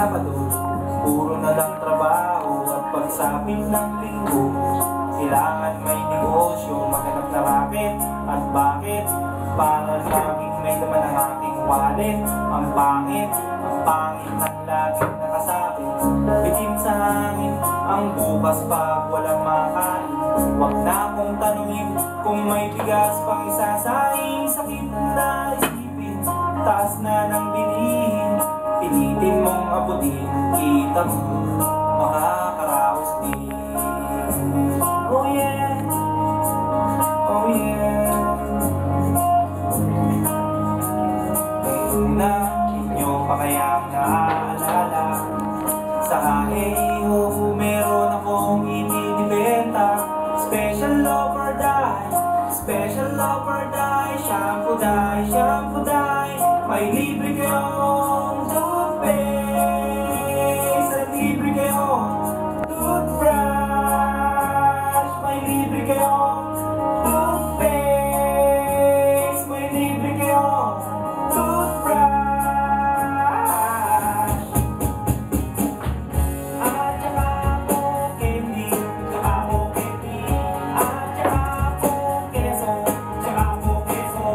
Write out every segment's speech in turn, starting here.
Sabado, puro na lang trabaho at pagsapit ng linggo. Kailangan may negosyo, maghanap na raket. At bakit? Para laging may laman ang aking wallet. Ang pangit ng laging nakasabit. Bitin sa hangin ang bukas pag walang makain. Huwag na akong tanungin kung may bigas pang isasaing. Sakit na isipin, taas na ng bilihin. Pilitin mong abutin, kita mo makakaraos din. Oh yeah, oh yeah. Ngayon na inyo pa kayang naaalala. Sa Aeho meron akong inibenta. Special love or die, special love or die. Shampoo die, shampoo die. May libre kayong toothpaste at libre kayong toothbrush. May libre kayong toothpaste. May libre kayong toothbrush. At saka po candy, saka po candy. At saka po keso, saka po keso.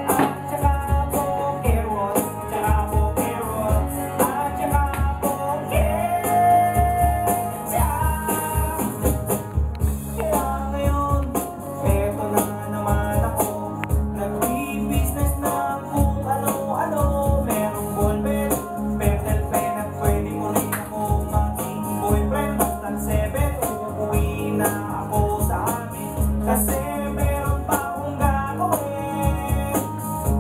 At saka po carrots, saka po carrots. At saka po kaya ngayon, eto na naman ako. Nagbi-business na kung ano-ano. Merong ballpen, pentel pen at pwede mo rin ako maging boyfriend. Basta't 7, uuwi na ako sa amin. Kasi meron pa akong gagawin.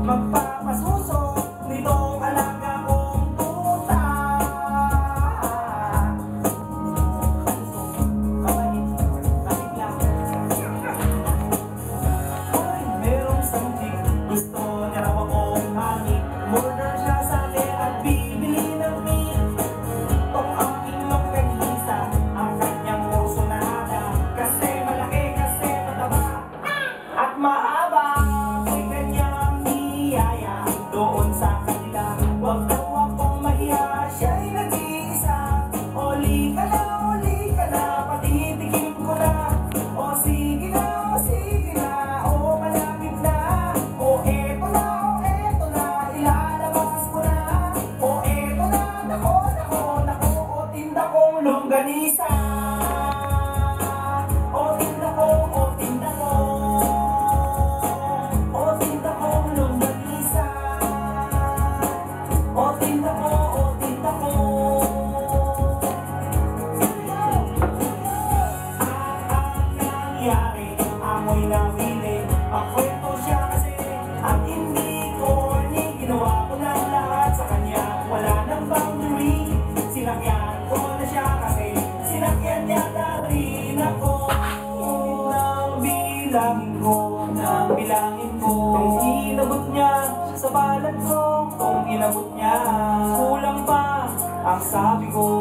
Magpapasuso nitong alaga kong tuta. Kapit lang. Ay, merong something, gusto niya raw akong hangin. Murder siya sa akin at bibili ng meat. Tong ang inyong kanisa, ang kanyang puso na hada. Kasi malaki, kasi mataba, at mahaba. May kanyang niyaya doon sa kanila. Huwag daw akong mahiya, siya'y nag-iisa. Oli ka na, patitikim ko na. O sige na, o malapit na. O eto na, ilalabas ko na. O eto na, nako, o tinda kong longganisa. O tinda ko, o tinda ko. O tinda kong longganisa. O tinda ko, o tinda ko. Ang nangyari, amoy nawili. Pakwento siya kasi at hindi corny. Ginawa ko ng lahat sa kanya, wala nang boundary. Sinakyan ko na siya kasi sinakyan niya na rin ako. Nang bilangin ko kung inabot niya sa balat ko. Kung inabot niya, kulang pa ang sabi ko.